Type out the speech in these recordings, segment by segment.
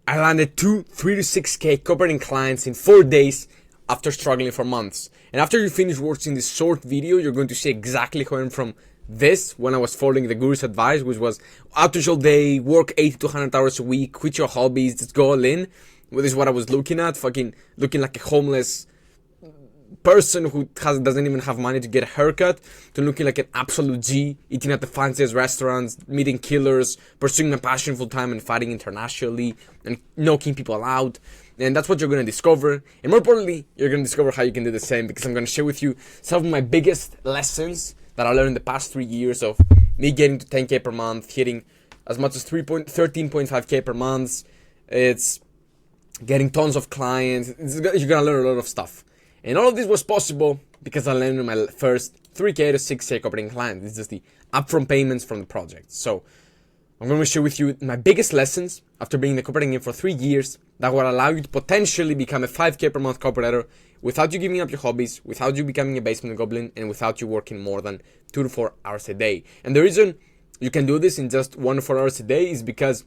I landed 3 to 6K copywriting clients in 4 days after struggling for months. And after you finish watching this short video, you're going to see exactly how I went from this when I was following the guru's advice, which was outreach all day, work 80 to 100 hours a week, quit your hobbies, just go all in. Well, this is what I was looking at, fucking looking like a homeless person who doesn't even have money to get a haircut, to looking like an absolute G, eating at the fanciest restaurants, meeting killers, pursuing my passion full time and fighting internationally and knocking people out. And that's what you're going to discover. And more importantly, you're going to discover how you can do the same, because I'm going to share with you some of my biggest lessons that I learned in the past 3 years of me getting to 10K per month, hitting as much as 13.5K per month. It's getting tons of clients. You're going to learn a lot of stuff. And all of this was possible because I landed my first 3K to 6K copywriting client. This is the upfront payments from the project. So I'm going to share with you my biggest lessons after being in the copywriting game for 3 years that will allow you to potentially become a 5K per month copywriter without you giving up your hobbies, without you becoming a basement goblin, and without you working more than 2 to 4 hours a day. And the reason you can do this in just 1 to 4 hours a day is because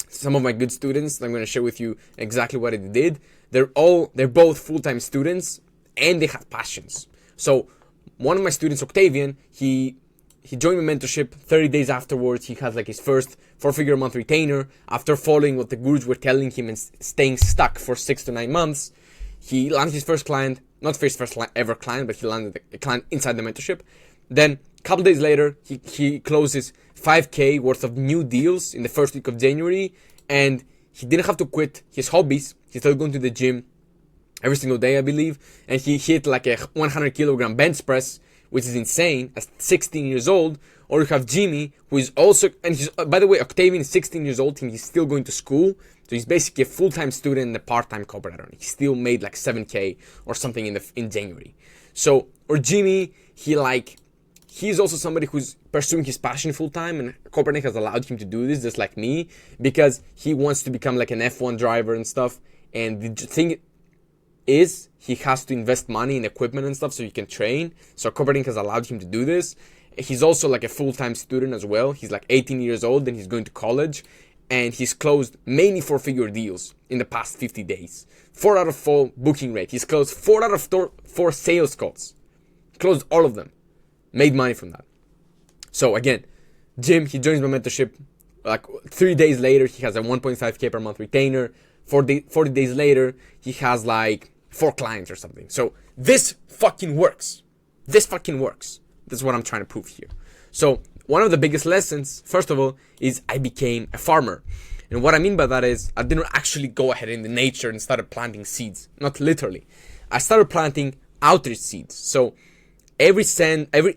some of my good students, I'm going to share with you exactly what I did. They're both full-time students and they have passions. So one of my students, Octavian, he joined my mentorship. 30 days afterwards, he has like his first 4-figure a month retainer after following what the gurus were telling him and staying stuck for 6 to 9 months. He landed his first client, not his first ever client, but he landed a client inside the mentorship. Then a couple days later, he closes 5K worth of new deals in the first week of January, and he didn't have to quit his hobbies. He started going to the gym every single day, I believe, and he hit like a 100 kilogram bench press, which is insane, at 16 years old. Or you have Jimmy, who is also, and he's, by the way, Octavian is 16 years old and he's still going to school. So he's basically a full-time student and a part-time copywriter. He still made like 7K or something in January. So, or Jimmy, he's also somebody who's pursuing his passion full-time, and copywriting has allowed him to do this just like me, because he wants to become like an F1 driver and stuff. And the thing is, he has to invest money in equipment and stuff so he can train. So copywriting has allowed him to do this. He's also like a full-time student as well. He's like 18 years old and he's going to college, and he's closed mainly 4-figure deals in the past 50 days. 4 out of 4 booking rate. He's closed 4 out of 4 sales calls. Closed all of them. Made money from that. So again, Jim, he joins my mentorship. Like 3 days later, he has a 1.5K per month retainer. 40 days later, he has like 4 clients or something. So this fucking works. This fucking works. That's what I'm trying to prove here. So one of the biggest lessons, first of all, is I became a farmer. And what I mean by that is I didn't actually go ahead in the nature and started planting seeds. Not literally. I started planting outreach seeds. So every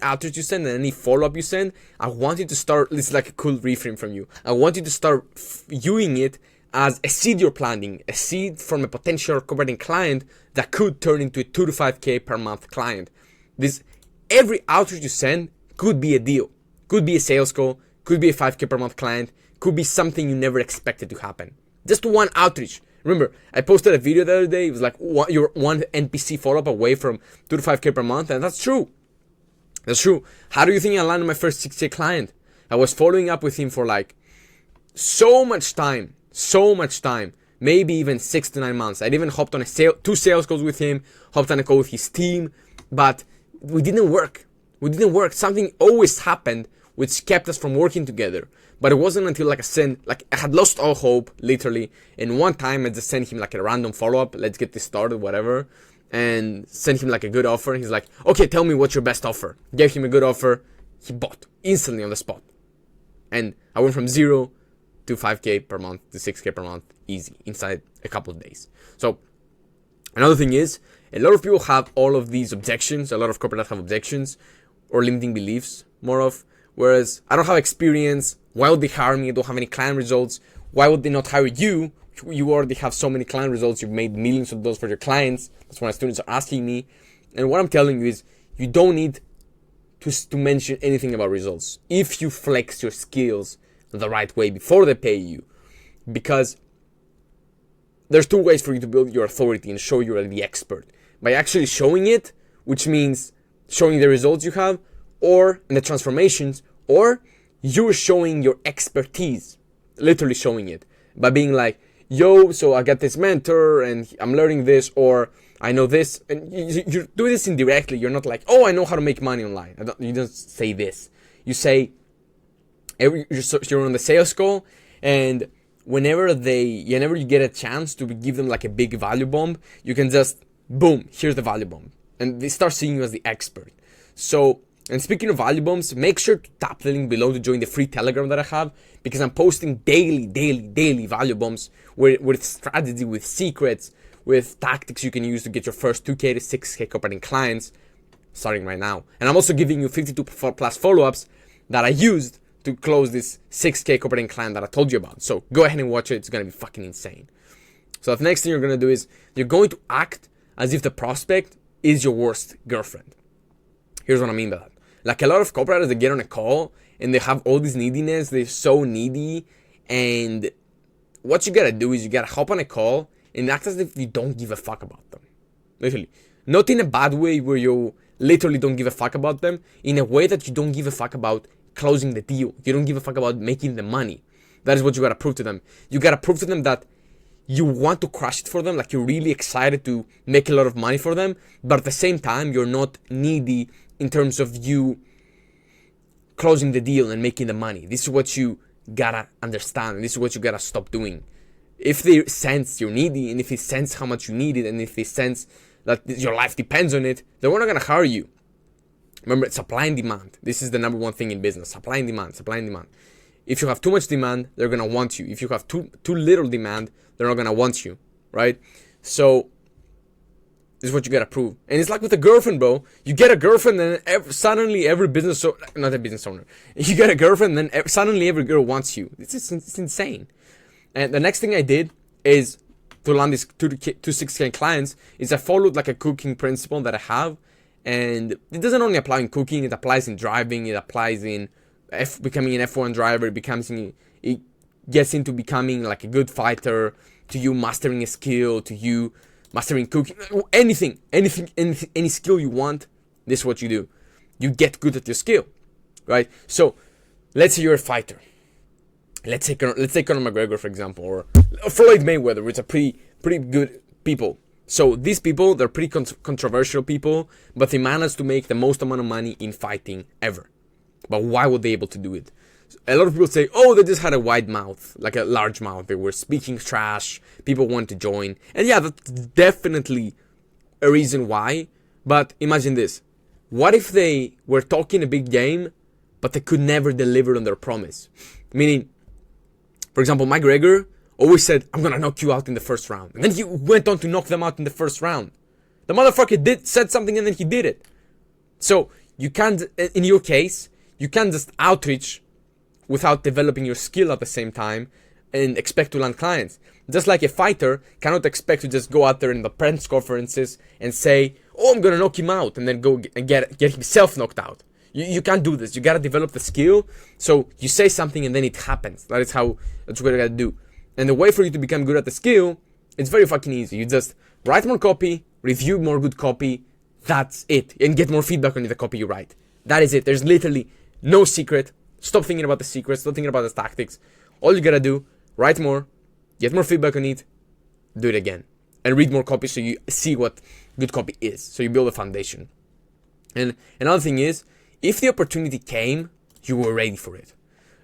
outreach you send and any follow-up you send, I want you to start, this is like a cool reframe from you. I want you to start viewing it as a seed you're planting, a seed from a potential copywriting client that could turn into a 2 to 5K per month client. Every outreach you send could be a deal, could be a sales call, could be a 5K per month client, could be something you never expected to happen. Just one outreach. Remember, I posted a video the other day. It was like you're one NPC follow-up away from 2 to 5K per month, and that's true. That's true. How do you think I landed my first 6K client? I was following up with him for like so much time, maybe even 6 to 9 months. I'd even hopped on 2 sales calls with him, hopped on a call with his team, but we didn't work. Something always happened which kept us from working together. But it wasn't until I had lost all hope, literally. And one time I just sent him like a random follow-up, let's get this started, whatever. And sent him like a good offer. And he's like, okay, tell me what's your best offer. Gave him a good offer. He bought instantly on the spot. And I went from 0 to 5K per month to 6K per month, easy, inside a couple of days. So another thing is, a lot of people have all of these objections. A lot of copywriters have objections or limiting beliefs, more of. Whereas I don't have experience. Why would they hire me? I don't have any client results. Why would they not hire you? You already have so many client results. You've made millions of those for your clients. That's what my students are asking me. And what I'm telling you is, you don't need to mention anything about results if you flex your skills the right way before they pay you. Because there's 2 ways for you to build your authority and show you're the expert. By actually showing it, which means showing the results you have, or in the transformations, or you're showing your expertise, literally showing it by being like, yo, so I got this mentor and I'm learning this, or I know this, and you do this indirectly. You're not like, oh, I know how to make money online. You don't say this. You say, you're on the sales call, and whenever you get a chance to give them like a big value bomb, you can just, boom, here's the value bomb. And they start seeing you as the expert. So, and speaking of value bombs, make sure to tap the link below to join the free Telegram that I have, because I'm posting daily value bombs with strategy, with secrets, with tactics you can use to get your first 2K to 6K copywriting clients starting right now. And I'm also giving you 52 plus follow-ups that I used to close this 6K copywriting client that I told you about. So go ahead and watch it. It's going to be fucking insane. So the next thing you're going to do is you're going to act as if the prospect is your worst girlfriend. Here's what I mean by that. Like a lot of copywriters, they get on a call and they have all this neediness. They're so needy. And what you got to do is you got to hop on a call and act as if you don't give a fuck about them. Literally. Not in a bad way where you literally don't give a fuck about them. In a way that you don't give a fuck about closing the deal. You don't give a fuck about making the money. That is what you got to prove to them. You got to prove to them that you want to crush it for them. Like you're really excited to make a lot of money for them. But at the same time, you're not needy in terms of you closing the deal and making the money. This is what you gotta understand. This is what you gotta stop doing. If they sense you're needy, and if they sense how much you need it, and if they sense that your life depends on it, then we're not gonna hire you. Remember, supply and demand. This is the number one thing in business. Supply and demand, supply and demand. If you have too much demand, they're gonna want you. If you have too little demand, they're not gonna want you, right? So this is what you gotta prove. And it's like with a girlfriend, bro. You get a girlfriend, and suddenly every business not a business owner. You get a girlfriend, and then suddenly every girl wants you. It's insane. And the next thing I did is to land these 2 to 6K clients is I followed like a cooking principle that I have. And it doesn't only apply in cooking, it applies in driving, it applies in becoming an F1 driver, it gets into becoming like a good fighter, to you mastering a skill, to you mastering cooking, anything, any skill you want. This is what you do. You get good at your skill, right? So let's say you're a fighter. Let's take Conor McGregor, for example, or Floyd Mayweather, which are pretty good people. So these people, they're pretty controversial people, but they manage to make the most amount of money in fighting ever. But why would they able to do it? A lot of people say, oh, they just had a wide mouth, like a large mouth. They were speaking trash. People want to join. And yeah, that's definitely a reason why. But imagine this. What if they were talking a big game, but they could never deliver on their promise? Meaning, for example, McGregor always said, I'm going to knock you out in the first round. And then he went on to knock them out in the first round. The motherfucker said something and then he did it. So you can't, in your case, you can't just outreach without developing your skill at the same time and expect to land clients. Just like a fighter cannot expect to just go out there in the press conferences and say, oh, I'm going to knock him out, and then go and get himself knocked out. You can't do this. You got to develop the skill. So you say something and then it happens. That's what you got to do. And the way for you to become good at the skill, it's very fucking easy. You just write more copy, review more good copy. That's it. And get more feedback on the copy you write. That is it. There's literally no secret. Stop thinking about the secrets. Stop thinking about the tactics. All you gotta do, write more, get more feedback on it, do it again. And read more copy so you see what good copy is. So you build a foundation. And another thing is, if the opportunity came, you were ready for it.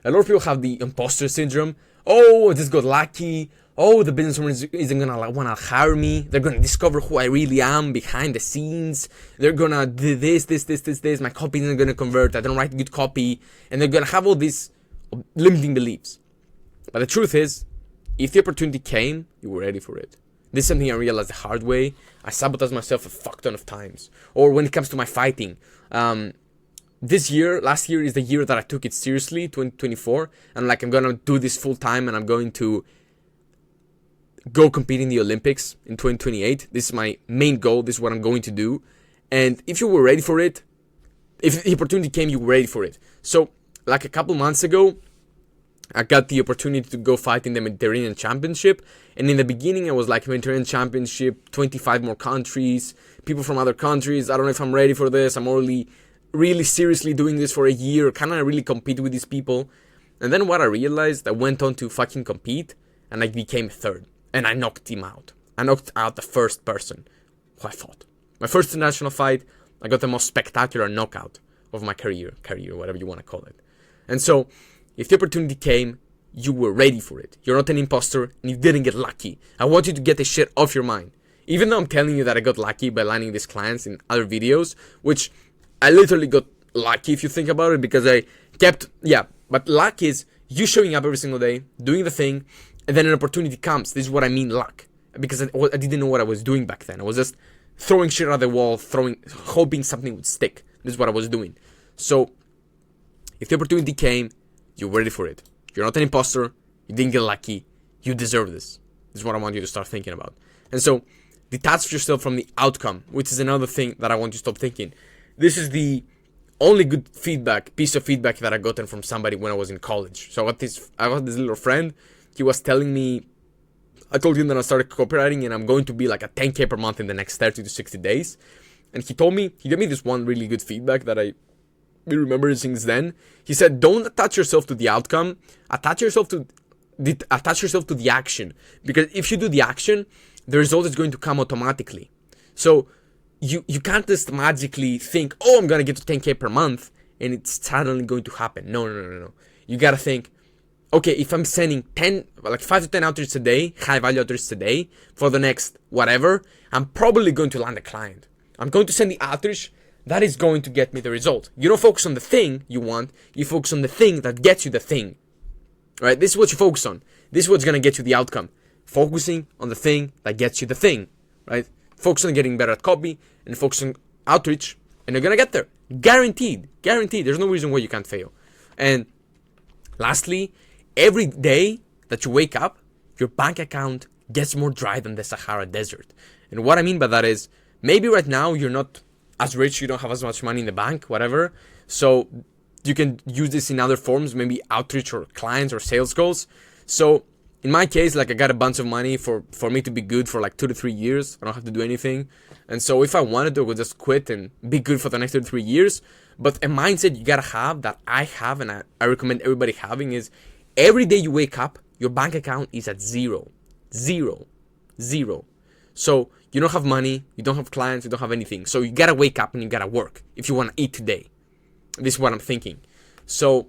A lot of people have the imposter syndrome. Oh, I just got lucky. Oh, the business owner isn't gonna want to hire me. They're gonna discover who I really am behind the scenes. They're gonna do this. My copy isn't gonna convert. I don't write good copy. And they're gonna have all these limiting beliefs. But the truth is, if the opportunity came, you were ready for it. This is something I realized the hard way. I sabotage myself a fuck ton of times. Or when it comes to my fighting. Last year is the year that I took it seriously, 2024. And I'm gonna do this full time, and I'm going to go compete in the Olympics in 2028. This is my main goal. This is what I'm going to do. And if you were ready for it, if the opportunity came, you were ready for it. So, like a couple months ago, I got the opportunity to go fight in the Mediterranean Championship. And in the beginning, I was like, Mediterranean Championship, 25 more countries, people from other countries. I don't know if I'm ready for this. I'm only really seriously doing this for a year. Can I really compete with these people? And then what I realized, I went on to fucking compete, and I became third. and I knocked him out. I knocked out the first person who I fought. My first international fight, I got the most spectacular knockout of my career, whatever you want to call it. And so, if the opportunity came, you were ready for it. You're not an imposter, and you didn't get lucky. I want you to get this shit off your mind. Even though I'm telling you that I got lucky by landing these clients in other videos, which I literally got lucky if you think about it, because I kept, but luck is you showing up every single day, doing the thing, and then an opportunity comes. This is what I mean luck. Because I didn't know what I was doing back then. I was just throwing shit at the wall, hoping something would stick. This is what I was doing. So, if the opportunity came, you're ready for it. You're not an imposter. You didn't get lucky. You deserve this. This is what I want you to start thinking about. And so, detach yourself from the outcome, which is another thing that I want you to stop thinking. This is the only good piece of feedback that I gotten from somebody when I was in college. So I got this little friend. He was telling me, I told him that I started copywriting and I'm going to be like a 10K per month in the next 30 to 60 days. And he gave me this one really good feedback that I remember since then. He said, don't attach yourself to the outcome, attach yourself to the action. Because if you do the action, the result is going to come automatically. So you can't just magically think, oh, I'm going to get to 10K per month and it's suddenly going to happen. No. You got to think, okay, if I'm sending 5 to 10 outreaches a day, high value outreaches a day for the next whatever, I'm probably going to land a client. I'm going to send the outreach that is going to get me the result. You don't focus on the thing you want, you focus on the thing that gets you the thing. Right? This is what you focus on. This is what's going to get you the outcome. Focusing on the thing that gets you the thing. Right? Focus on getting better at copy and focus on outreach and you're going to get there. Guaranteed. There's no reason why you can't fail. And lastly, every day that you wake up, your bank account gets more dry than the Sahara Desert. And what I mean by that is, maybe right now you're not as rich, you don't have as much money in the bank, whatever. So you can use this in other forms, maybe outreach or clients or sales goals. So in my case, I got a bunch of money for me to be good for 2 to 3 years. I don't have to do anything. And so if I wanted to, I would just quit and be good for the next 2 to 3 years. But a mindset you gotta have, that I have and I recommend everybody having, is every day you wake up, your bank account is at zero. So you don't have money, you don't have clients, you don't have anything. So you gotta wake up and you gotta work if you wanna eat today. This is what I'm thinking. So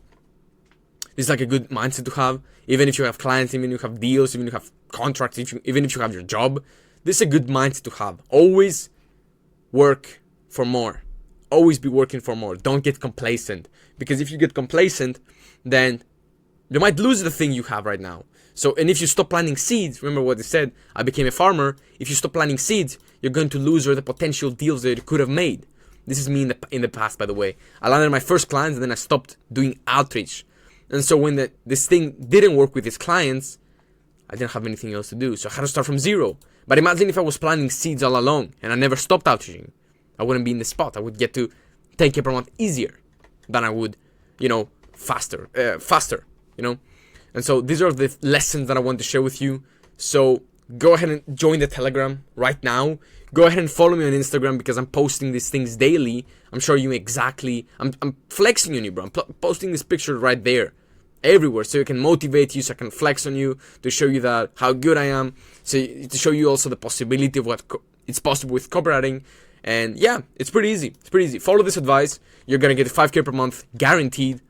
this is a good mindset to have. Even if you have clients, even if you have deals, even if you have contracts, even if you have your job, this is a good mindset to have. Always work for more. Always be working for more. Don't get complacent. Because if you get complacent, then you might lose the thing you have right now. So, and if you stop planting seeds, remember what they said, I became a farmer. If you stop planting seeds, you're going to lose all the potential deals that you could have made. This is me in the past, by the way. I landed my first clients and then I stopped doing outreach. And so when this thing didn't work with these clients, I didn't have anything else to do. So I had to start from zero. But imagine if I was planting seeds all along and I never stopped outreaching. I wouldn't be in the spot. I would get to 10K per month easier than I would, faster, And so these are the lessons that I want to share with you. So go ahead and join the Telegram right now. Go ahead and follow me on Instagram because I'm posting these things daily. I'm showing you exactly, I'm flexing on you, bro. I'm posting this picture right there, everywhere, so you can motivate you, so I can flex on you, to show you that how good I am, so to show you also the possibility of what it's possible with copywriting. And yeah, it's pretty easy. Follow this advice. You're gonna get 5K per month, guaranteed.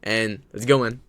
And let's go, man.